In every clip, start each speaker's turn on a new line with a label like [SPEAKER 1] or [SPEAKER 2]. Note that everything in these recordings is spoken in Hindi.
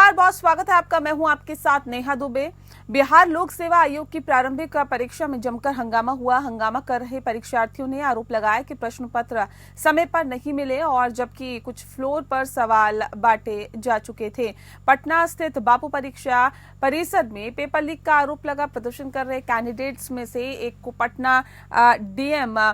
[SPEAKER 1] नमस्कार, बहुत स्वागत है आपका। मैं हूं आपके साथ नेहा दुबे। बिहार लोक सेवा आयोग की प्रारंभिक परीक्षा में जमकर हंगामा हुआ। हंगामा कर रहे परीक्षार्थियों ने आरोप लगाया कि प्रश्न पत्र समय पर नहीं मिले और जबकि कुछ फ्लोर पर सवाल बांटे जा चुके थे। पटना स्थित बापू परीक्षा परिसर में पेपर लीक का आरोप लगा। प्रदर्शन कर रहे कैंडिडेट्स में से एक को पटना डीएम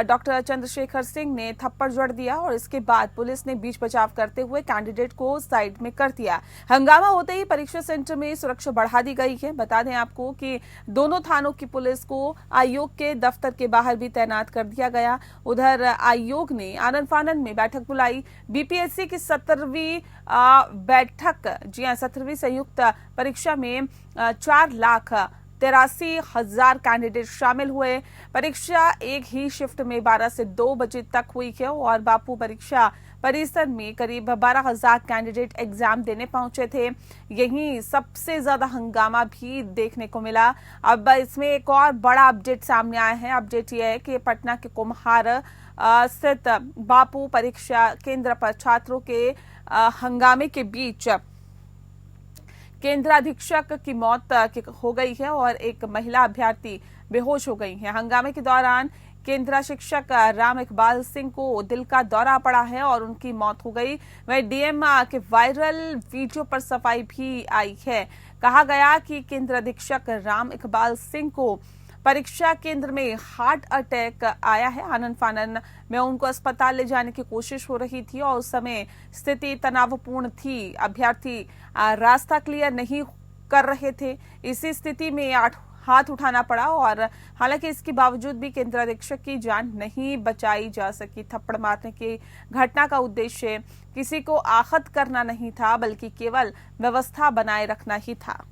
[SPEAKER 1] डॉक्टर चंद्रशेखर सिंह ने थप्पड़ जड़ दिया और इसके बाद पुलिस ने बीच बचाव करते हुए कैंडिडेट को साइड में कर दिया। हंगामा होते ही परीक्षा सेंटर में सुरक्षा बढ़ा दी गई है। बता दें आपको कि दोनों थानों की पुलिस को आयोग के दफ्तर के बाहर भी तैनात कर दिया गया। उधर आयोग ने आनन फानन में बैठक बुलाई। बीपीएससी की 17वीं बैठक, जी हां, 17वीं संयुक्त परीक्षा में 4,83,000 कैंडिडेट शामिल हुए। परीक्षा एक ही शिफ्ट में 12 से 2 बजे तक हुई है और बापू परीक्षा परिसर में करीब 12,000 कैंडिडेट एग्जाम देने पहुंचे थे। यहीं सबसे ज्यादा हंगामा भी देखने को मिला। अब इसमें एक और बड़ा अपडेट सामने आया है। अपडेट यह है कि पटना के कुम्हार स्थित बापू परीक्षा केंद्र पर छात्रों के हंगामे के बीच केंद्र अधीक्षक की मौत हो गई है और एक महिला अभ्यर्थी बेहोश हो गई है। हंगामे के दौरान केंद्र शिक्षक राम इकबाल सिंह को दिल का दौरा पड़ा है और उनकी मौत हो गई। वहीं डीएम के वायरल वीडियो पर सफाई भी आई है। कहा गया कि केंद्र अधीक्षक राम इकबाल सिंह को परीक्षा केंद्र में हार्ट अटैक आया है। आनन फानन में उनको अस्पताल ले जाने की कोशिश हो रही थी और उस समय स्थिति तनावपूर्ण थी। अभ्यर्थी रास्ता क्लियर नहीं कर रहे थे। इसी स्थिति में हाथ उठाना पड़ा और हालांकि इसके बावजूद भी केंद्र अधीक्षक की जान नहीं बचाई जा सकी। थप्पड़ मारने की घटना का उद्देश्य किसी को आहत करना नहीं था, बल्कि केवल व्यवस्था बनाए रखना ही था।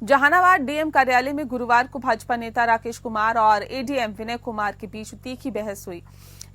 [SPEAKER 1] जहानाबाद डीएम कार्यालय में गुरुवार को भाजपा नेता राकेश कुमार और एडीएम विनय कुमार के बीच तीखी बहस हुई।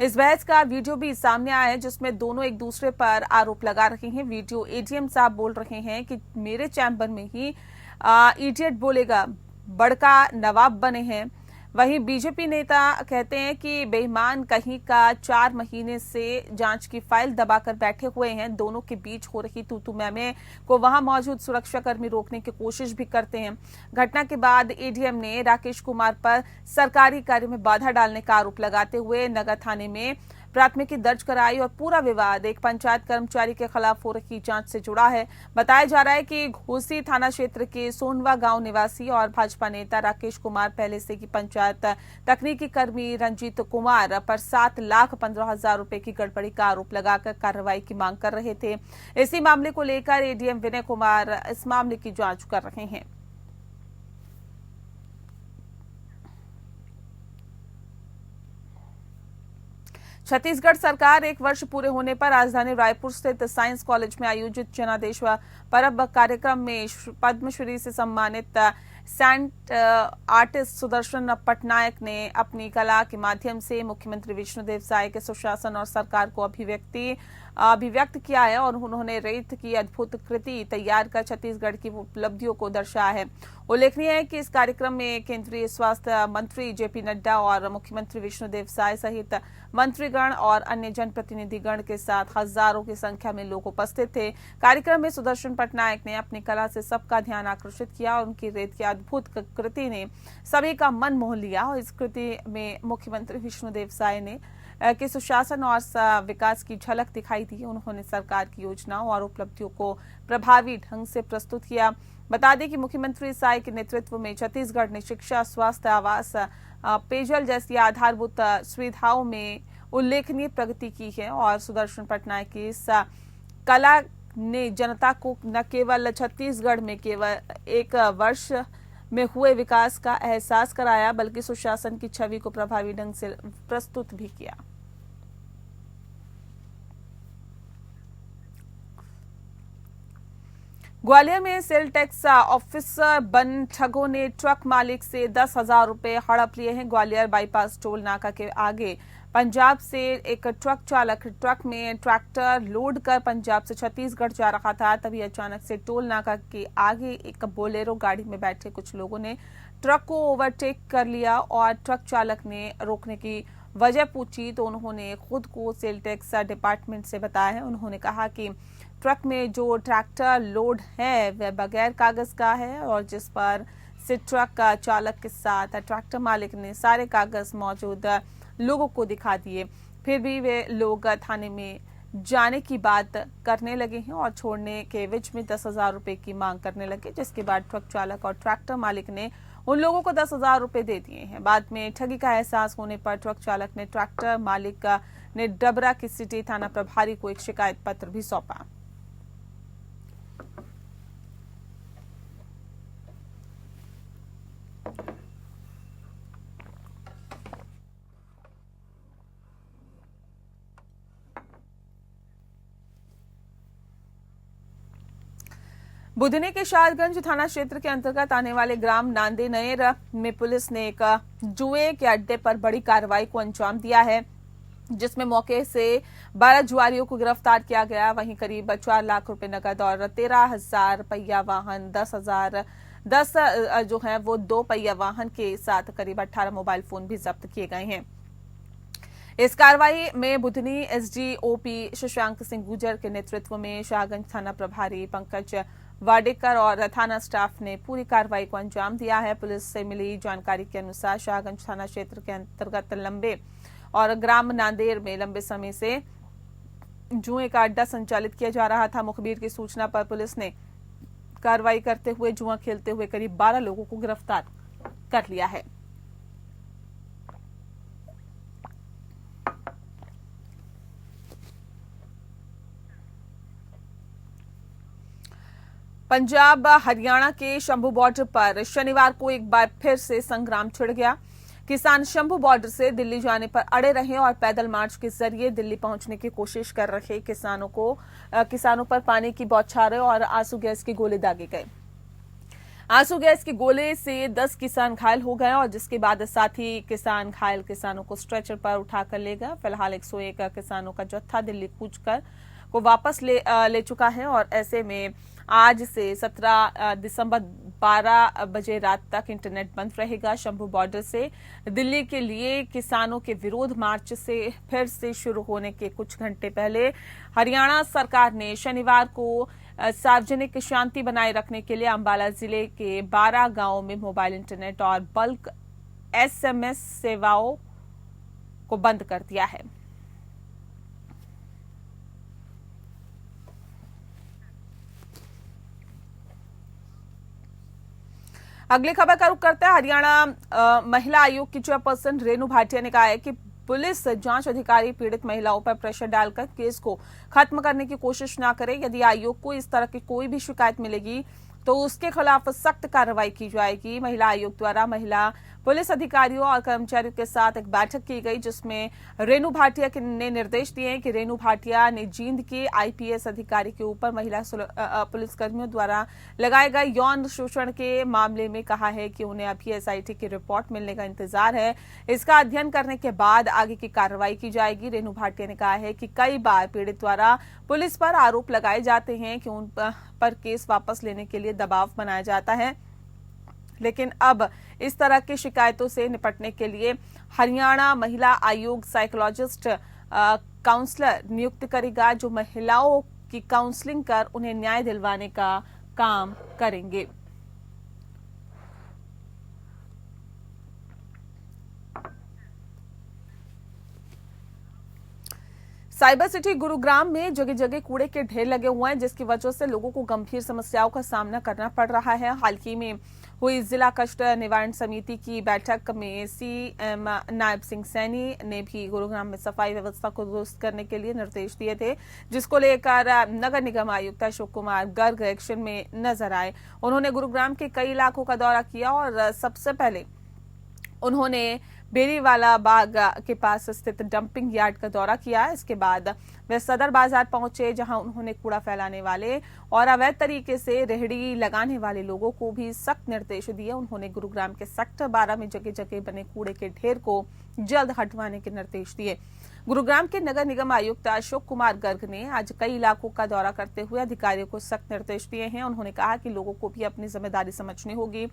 [SPEAKER 1] इस बहस का वीडियो भी सामने आया है जिसमें दोनों एक दूसरे पर आरोप लगा रहे हैं। वीडियो एडीएम साहब बोल रहे हैं कि मेरे चैम्बर में ही इडियट बोलेगा, बड़का नवाब बने हैं। वहीं बीजेपी नेता कहते हैं कि बेईमान कहीं का 4 महीने से जांच की फाइल दबाकर बैठे हुए हैं। दोनों के बीच हो रही तू मैं को वहां मौजूद सुरक्षाकर्मी रोकने की कोशिश भी करते हैं। घटना के बाद एडीएम ने राकेश कुमार पर सरकारी कार्य में बाधा डालने का आरोप लगाते हुए नगर थाने में प्राथमिकी दर्ज कराई और पूरा विवाद एक पंचायत कर्मचारी के खिलाफ हो रही जांच से जुड़ा है। बताया जा रहा है कि घोसी थाना क्षेत्र के सोनवा गांव निवासी और भाजपा नेता राकेश कुमार पहले से की पंचायत तकनीकी कर्मी रंजीत कुमार पर 7,15,000 रुपए की गड़बड़ी का आरोप लगाकर कार्रवाई की मांग कर रहे थे। इसी मामले को लेकर एडीएम विनय कुमार इस मामले की जांच कर रहे हैं। छत्तीसगढ़ सरकार 1 वर्ष पूरे होने पर राजधानी रायपुर स्थित साइंस कॉलेज में आयोजित जनादेश पर्व कार्यक्रम में पद्मश्री से सम्मानित सैंट आर्टिस्ट सुदर्शन पटनायक ने अपनी कला के माध्यम से मुख्यमंत्री विष्णुदेव साय के सुशासन और सरकार को अभिव्यक्त किया है और उन्होंने रेत की अद्भुत कृति तैयार कर छत्तीसगढ़ की उपलब्धियों को दर्शाया है। उल्लेखनीय है कि इस कार्यक्रम में केंद्रीय स्वास्थ्य मंत्री जेपी नड्डा और मुख्यमंत्री विष्णुदेव साय सहित मंत्रीगण और अन्य जनप्रतिनिधिगण के साथ हजारों की संख्या में लोग उपस्थित थे। कार्यक्रम में सुदर्शन पटनायक ने अपनी कला से सबका ध्यान आकर्षित किया और उनकी रेत की अद्भुत कृति ने सभी का मन मोह लिया और इस कृति में मुख्यमंत्री विष्णुदेव साय ने के सुशासन और विकास की झलक दिखाई दी। उन्होंने सरकार की योजनाओं और उपलब्धियों को प्रभावी ढंग से प्रस्तुत किया। बता दें कि मुख्यमंत्री साय के नेतृत्व में छत्तीसगढ़ ने शिक्षा, स्वास्थ्य, आवास, पेयजल जैसी आधारभूत सुविधाओं में उल्लेखनीय प्रगति की है और सुदर्शन पटनायक की इस कला ने जनता को न केवल छत्तीसगढ़ में केवल 1 वर्ष में हुए विकास का एहसास कराया, बल्कि सुशासन की छवि को प्रभावी ढंग से प्रस्तुत भी किया। ग्वालियर में सेल टैक्स ऑफिसर बन ठगों ने ट्रक मालिक से 10,000 रुपए हड़प लिए हैं। ग्वालियर बाईपास टोल नाका के आगे पंजाब से एक ट्रक चालक ट्रक में ट्रैक्टर लोड कर पंजाब से छत्तीसगढ़ जा रहा था। तभी अचानक से टोल नाका के आगे एक बोलेरो गाड़ी में बैठे कुछ लोगों ने ट्रक को ओवरटेक कर लिया और ट्रक चालक ने रोकने की वजह पूछी तो उन्होंने खुद को सेल टैक्स डिपार्टमेंट से बताया है। उन्होंने कहा कि ट्रक में जो ट्रैक्टर लोड है वह बगैर कागज का है और जिस पर से ट्रक का चालक के साथ ट्रैक्टर मालिक ने सारे कागज मौजूद लोगों को दिखा दिए, फिर भी वे लोग थाने में जाने की बात करने लगे हैं और छोड़ने के एवज में 10,000 रुपए की मांग करने लगे, जिसके बाद ट्रक चालक और ट्रैक्टर मालिक ने उन लोगों को 10,000 रुपए दे दिए हैं। बाद में ठगी का एहसास होने पर ट्रक चालक ने ट्रैक्टर मालिक ने डबरा की सिटी थाना प्रभारी को एक शिकायत पत्र भी सौंपा। बुधनी के शाहगंज थाना क्षेत्र के अंतर्गत आने वाले ग्राम नांदे नएर में पुलिस ने एक जुए के अड्डे पर बड़ी कार्रवाई को अंजाम दिया है, जिसमें मौके से 12 जुआरियों को गिरफ्तार किया गया। वहीं करीब 4 लाख रुपए नकद और 13,000 पहिया वाहन, 10 जो है वो 2 पहिया वाहन के साथ करीब 18 मोबाइल फोन भी जब्त किए गए हैं। इस कार्रवाई में बुधनी एसडीओपी शशांक सिंह गुर्जर के नेतृत्व में शाहगंज थाना प्रभारी पंकज वाडेकर और थाना स्टाफ ने पूरी कार्रवाई को अंजाम दिया है। पुलिस से मिली जानकारी के अनुसार शाहगंज थाना क्षेत्र के अंतर्गत लंबे और ग्राम नांदेर में लंबे समय से जुए का अड्डा संचालित किया जा रहा था। मुखबिर की सूचना पर पुलिस ने कार्रवाई करते हुए जुआ खेलते हुए करीब 12 लोगों को गिरफ्तार कर लिया है। पंजाब हरियाणा के शंभू बॉर्डर पर शनिवार को एक बार फिर से संग्राम छिड़ गया। किसान शंभू बॉर्डर से दिल्ली जाने पर अड़े रहे और पैदल मार्च के जरिए दिल्ली पहुंचने की कोशिश कर रहे किसानों पर पानी की बौछारें और आंसू गैस के गोले दागे गए। आंसू गैस के गोले से 10 किसान घायल हो गए और जिसके बाद साथी किसान घायल किसानों को स्ट्रेचर पर उठाकर ले गया। फिलहाल 101 किसानों का जत्था दिल्ली कूचकर को वापस ले चुका है और ऐसे में आज से 17 दिसंबर 12 बजे रात तक इंटरनेट बंद रहेगा। शंभू बॉर्डर से दिल्ली के लिए किसानों के विरोध मार्च से फिर से शुरू होने के कुछ घंटे पहले हरियाणा सरकार ने शनिवार को सार्वजनिक शांति बनाए रखने के लिए अंबाला जिले के 12 गांवों में मोबाइल इंटरनेट और बल्क एसएमएस सेवाओं को बंद कर दिया है। अगली खबर का रुख करते हैं। हरियाणा महिला आयोग की चेयरपर्सन रेणु भाटिया ने कहा है कि पुलिस जांच अधिकारी पीड़ित महिलाओं पर प्रेशर डालकर केस को खत्म करने की कोशिश न करे। यदि आयोग को इस तरह की कोई भी शिकायत मिलेगी तो उसके खिलाफ सख्त कार्रवाई की जाएगी। महिला आयोग द्वारा महिला पुलिस अधिकारियों और कर्मचारियों के साथ एक बैठक की गई, जिसमें रेणु भाटिया ने निर्देश दिए कि रेणु भाटिया ने जींद के आईपीएस अधिकारी के ऊपर महिला पुलिसकर्मियों द्वारा लगाए गए यौन शोषण के मामले में कहा है कि उन्हें अभी एसआईटी की रिपोर्ट मिलने का इंतजार है। इसका अध्ययन करने के बाद आगे की कार्रवाई की जाएगी। रेणु भाटिया ने कहा है कि कई बार पीड़ित द्वारा पुलिस पर आरोप लगाए जाते हैं कि उन पर केस वापस लेने के लिए दबाव बनाया जाता है, लेकिन अब इस तरह की शिकायतों से निपटने के लिए हरियाणा महिला आयोग साइकोलॉजिस्ट काउंसलर नियुक्त करेगा, जो महिलाओं की काउंसलिंग कर उन्हें न्याय दिलवाने का काम करेंगे। साइबर सिटी गुरुग्राम में जगह जगह कूड़े के ढेर लगे हुए हैं, जिसकी वजह से लोगों को गंभीर समस्याओं का सामना करना पड़ रहा है। हाल ही में हुई जिला कष्ट निवारण समिति की बैठक में सीएम नायब सिंह सैनी ने भी गुरुग्राम में सफाई व्यवस्था को दुरुस्त करने के लिए निर्देश दिए थे, जिसको लेकर नगर निगम आयुक्त अशोक कुमार गर्ग एक्शन में नजर आए। उन्होंने गुरुग्राम के कई इलाकों का दौरा किया और सबसे पहले उन्होंने बेरीवाला बाग के पास स्थित डंपिंग यार्ड का दौरा किया। इसके बाद वे सदर बाजार पहुंचे, जहां उन्होंने कूड़ा फैलाने वाले और अवैध तरीके से रेहड़ी लगाने वाले लोगों को भी सख्त निर्देश दिए। उन्होंने गुरुग्राम के सेक्टर 12 में जगह जगह बने कूड़े के ढेर को जल्द हटवाने के निर्देश दिए। गुरुग्राम के नगर निगम आयुक्त अशोक कुमार गर्ग ने आज कई इलाकों का दौरा करते हुए अधिकारियों को सख्त निर्देश दिए हैं। उन्होंने कहा कि लोगों को भी अपनी जिम्मेदारी समझनी होगी।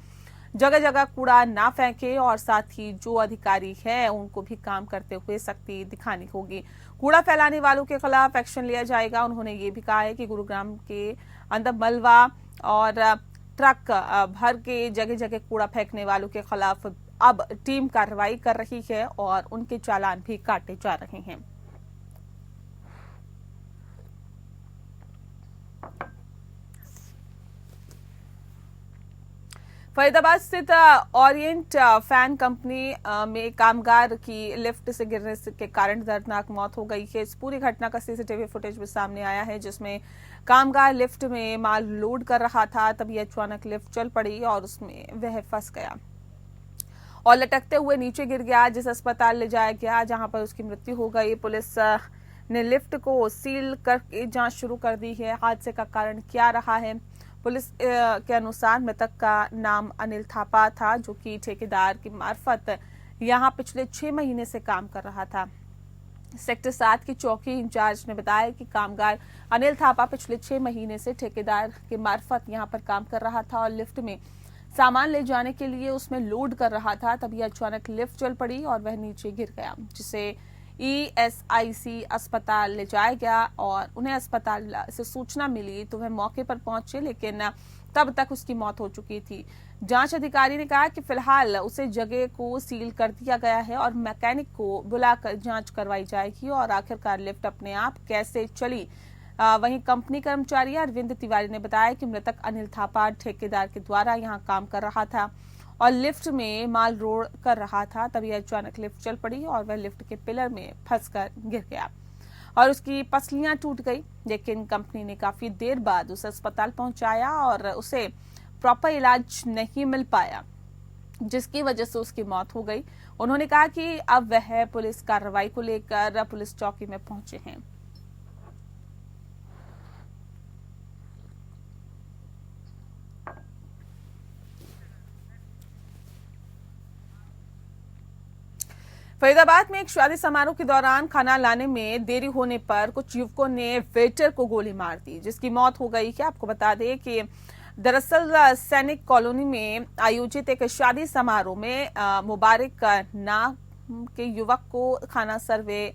[SPEAKER 1] जगह जगह कूड़ा ना फेंके और साथ ही जो अधिकारी है उनको भी काम करते हुए सख्ती दिखानी होगी। कूड़ा फैलाने वालों के खिलाफ एक्शन लिया जाएगा। उन्होंने ये भी कहा है कि गुरुग्राम के अंदर मलबा और ट्रक भर के जगह जगह कूड़ा फेंकने वालों के खिलाफ अब टीम कार्रवाई कर रही है और उनके चालान भी काटे जा रहे हैं। फरीदाबाद स्थित ओरिएंट फैन कंपनी में कामगार की लिफ्ट से गिरने के कारण दर्दनाक मौत हो गई है। इस पूरी घटना का सीसीटीवी फुटेज भी सामने आया है, जिसमें कामगार लिफ्ट में माल लोड कर रहा था, तभी अचानक लिफ्ट चल पड़ी और उसमें वह फंस गया और लटकते हुए नीचे गिर गया, जिस अस्पताल ले जाया गया जहां पर उसकी मृत्यु हो गई। पुलिस ने लिफ्ट को सील करके जांच शुरू कर दी है। हादसे का कारण क्या रहा है? पुलिस के अनुसार मृतक का नाम अनिल थापा था, जो कि ठेकेदार की मार्फत यहां पिछले 6 महीने से काम कर रहा था। सेक्टर 7 की चौकी इंचार्ज ने बताया कि कामगार अनिल थापा पिछले 6 महीने से ठेकेदार के मार्फत यहां पर काम कर रहा था और लिफ्ट में सामान ले जाने के लिए उसमें लोड कर रहा था, तभी अचानक लिफ्ट चल पड़ी और वह नीचे गिर गया, जिसे ESIC अस्पताल ले जाया गया और उन्हें अस्पताल से सूचना मिली तो वह मौके पर पहुंचे, लेकिन तब तक उसकी मौत हो चुकी थी। जांच अधिकारी ने कहा कि फिलहाल उसे जगह को सील कर दिया गया है और मैकेनिक को बुलाकर जांच करवाई जाएगी और आखिरकार लिफ्ट अपने आप कैसे चली। वहीं कंपनी कर्मचारी अरविंद तिवारी ने बताया कि मृतक अनिल थापा ठेकेदार के द्वारा यहां काम कर रहा था और लिफ्ट में माल लोड कर रहा था, तभी अचानक लिफ्ट चल पड़ी और वह लिफ्ट के पिलर में फंसकर गिर गया और उसकी पसलियां टूट गई। लेकिन कंपनी ने काफी देर बाद उसे अस्पताल पहुंचाया और उसे प्रॉपर इलाज नहीं मिल पाया, जिसकी वजह से उसकी मौत हो गई। उन्होंने कहा कि अब वह पुलिस कार्रवाई को लेकर पुलिस चौकी में पहुंचे हैं। फरीदाबाद में एक शादी समारोह के दौरान खाना लाने में देरी होने पर कुछ युवकों ने वेटर को गोली मार दी, जिसकी मौत हो गई। क्या आपको बता दें कि दरअसल सैनिक कॉलोनी में आयोजित एक शादी समारोह में मुबारक नाम के युवक को खाना सर्वे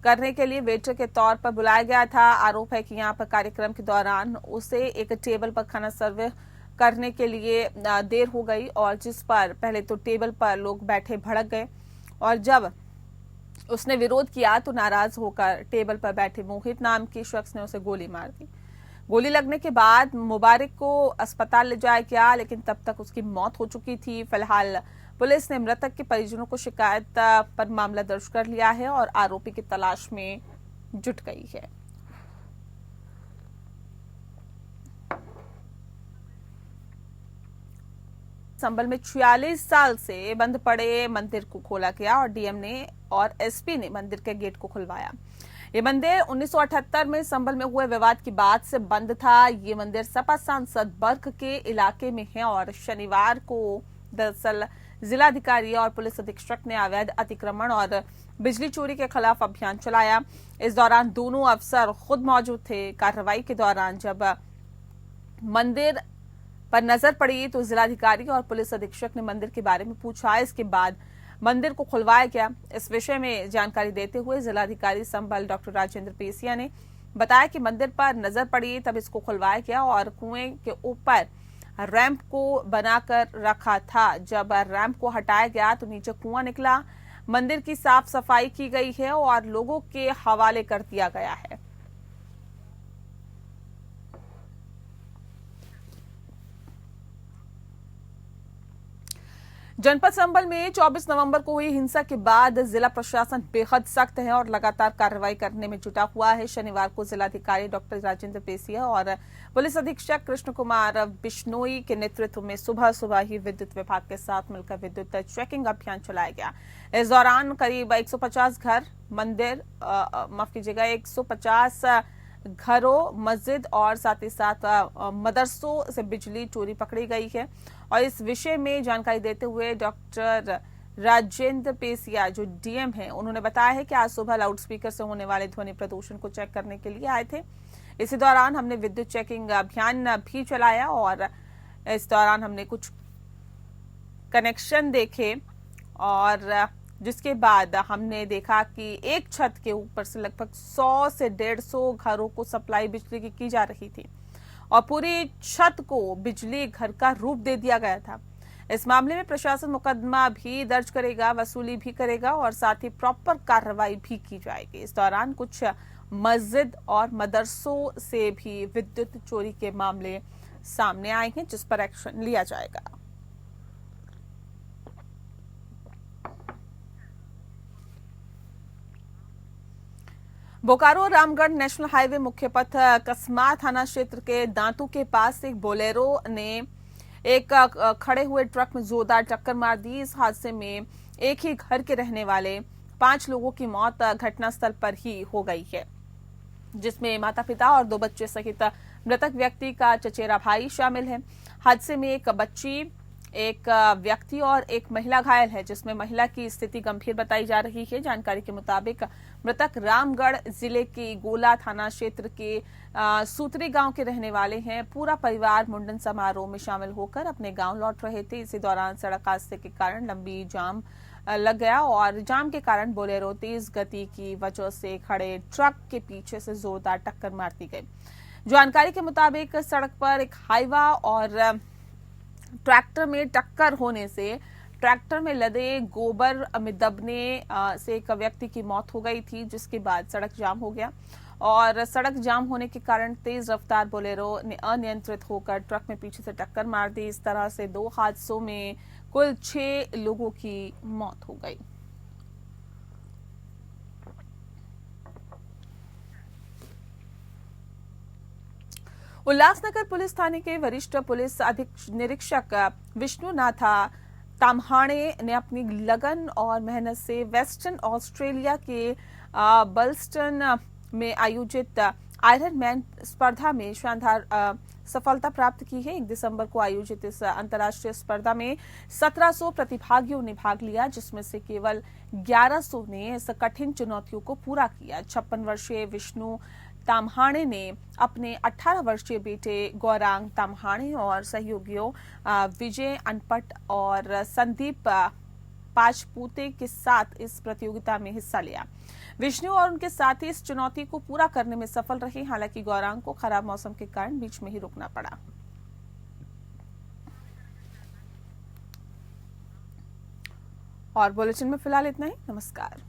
[SPEAKER 1] करने के लिए वेटर के तौर पर बुलाया गया था। आरोप है कि यहाँ पर कार्यक्रम के दौरान उसे एक टेबल पर खाना सर्वे करने के लिए देर हो गई और जिस पर पहले तो टेबल पर लोग बैठे भड़क गए और जब उसने विरोध किया तो नाराज होकर टेबल पर बैठे मोहित नाम के शख्स ने उसे गोली मार दी। गोली लगने के बाद मुबारक को अस्पताल ले जाया गया, लेकिन तब तक उसकी मौत हो चुकी थी। फिलहाल पुलिस ने मृतक के परिजनों को शिकायत पर मामला दर्ज कर लिया है और आरोपी की तलाश में जुट गई है। संभल में 46 साल से बंद पड़े मंदिर को खोला गया और डीएम ने और एसपी ने मंदिर के गेट को खुलवाया। ये मंदिर 1978 में संभल में हुए विवाद की बाद से बंद था। ये मंदिर सपा सांसद बर्ग के इलाके में है और शनिवार को दरअसल जिलाधिकारी और पुलिस अधीक्षक ने अवैध अतिक्रमण और बिजली चोरी के खिलाफ अभियान चलाया। इस दौरान दोनों अफसर खुद मौजूद थे। कार्रवाई के दौरान जब मंदिर पर नजर पड़ी तो जिलाधिकारी और पुलिस अधीक्षक ने मंदिर के बारे में पूछा। इसके बाद मंदिर को खुलवाया गया। इस विषय में जानकारी देते हुए जिलाधिकारी संभल डॉक्टर राजेंद्र पेसिया ने बताया कि मंदिर पर नजर पड़ी तब इसको खुलवाया गया और कुएं के ऊपर रैंप को बनाकर रखा था। जब रैंप को हटाया गया तो नीचे कुआं निकला। मंदिर की साफ सफाई की गई है और लोगों के हवाले कर दिया गया है। जनपद संभल में 24 नवंबर को हुई हिंसा के बाद जिला प्रशासन बेहद सख्त है और लगातार कार्रवाई करने में जुटा हुआ है। शनिवार को जिलाधिकारी डॉक्टर राजेंद्र पेसिया और पुलिस अधीक्षक कृष्ण कुमार बिश्नोई के नेतृत्व में सुबह सुबह ही विद्युत विभाग के साथ मिलकर विद्युत चेकिंग अभियान चलाया गया। इस दौरान करीब 150 घर, मंदिर, माफ कीजिएगा, 150 घरों, मस्जिद और साथ ही साथ मदरसों से बिजली चोरी पकड़ी गई है। और इस विषय में जानकारी देते हुए डॉक्टर राजेंद्र पेसिया जो डीएम हैं, उन्होंने बताया है कि आज सुबह लाउडस्पीकर से होने वाले ध्वनि प्रदूषण को चेक करने के लिए आए थे। इसी दौरान हमने विद्युत चेकिंग अभियान भी चलाया और इस दौरान हमने कुछ कनेक्शन देखे और जिसके बाद हमने देखा कि एक छत के ऊपर से लगभग 100 से 150 घरों को सप्लाई बिजली की जा रही थी और पूरी छत को बिजली घर का रूप दे दिया गया था। इस मामले में प्रशासन मुकदमा भी दर्ज करेगा, वसूली भी करेगा और साथ ही प्रॉपर कार्रवाई भी की जाएगी। इस दौरान कुछ मस्जिद और मदरसों से भी विद्युत चोरी के मामले सामने आए हैं, जिस पर एक्शन लिया जाएगा। बोकारो रामगढ़ नेशनल हाईवे मुख्य पथ कसमा थाना क्षेत्र के दांतू के पास एक बोलेरो ने एक खड़े हुए ट्रक में जोरदार टक्कर मार दी। इस हादसे में एक ही घर के रहने वाले 5 लोगों की मौत घटनास्थल पर ही हो गई है, जिसमें माता पिता और 2 बच्चे सहित मृतक व्यक्ति का चचेरा भाई शामिल है। हादसे में एक बच्ची, एक व्यक्ति और एक महिला घायल है, जिसमें महिला की स्थिति गंभीर बताई जा रही है। जानकारी के मुताबिक मृतक रामगढ़ जिले के गोला थाना क्षेत्र के सूत्री गांव के रहने वाले हैं। पूरा परिवार मुंडन समारोह में शामिल होकर अपने गांव लौट रहे थे। इसी दौरान सड़क हादसे के कारण लंबी जाम लग गया और जाम के कारण बोलेरो तेज गति की वजह से खड़े ट्रक के पीछे से जोरदार टक्कर मार दी गई। जानकारी के मुताबिक सड़क पर एक हाईवा और ट्रैक्टर में टक्कर होने से ट्रैक्टर में लदे गोबर में दबने से एक व्यक्ति की मौत हो गई थी, जिसके बाद सड़क जाम हो गया और सड़क जाम होने के कारण तेज रफ्तार बोलेरो ने अनियंत्रित होकर ट्रक में पीछे से टक्कर मार दी। इस तरह से 2 हादसों में कुल 6 लोगों की मौत हो गई। उल्लासनगर पुलिस थाने के वरिष्ठ पुलिस निरीक्षक विष्णुनाथा ताम्हाणे ने अपनी लगन और मेहनत से वेस्टर्न ऑस्ट्रेलिया के बल्स्टन में आयोजित आयरन मैन स्पर्धा में शानदार सफलता प्राप्त की है। 1 दिसंबर को आयोजित इस अंतर्राष्ट्रीय स्पर्धा में 1700 प्रतिभागियों ने भाग लिया, जिसमें से केवल 1100 ने इस कठिन चुनौतियों को पूरा किया। 56 वर्षीय विष्णु ताम्हाणे ने अपने 18 वर्षीय बेटे गौरांग ताम्हाणे और सहयोगियों विजय अनपट और संदीप पाचपुते के साथ इस प्रतियोगिता में हिस्सा लिया। विष्णु और उनके साथी इस चुनौती को पूरा करने में सफल रहे। हालांकि गौरांग को खराब मौसम के कारण बीच में ही रुकना पड़ा। और बुलेटिन में फिलहाल इतना ही। नमस्कार।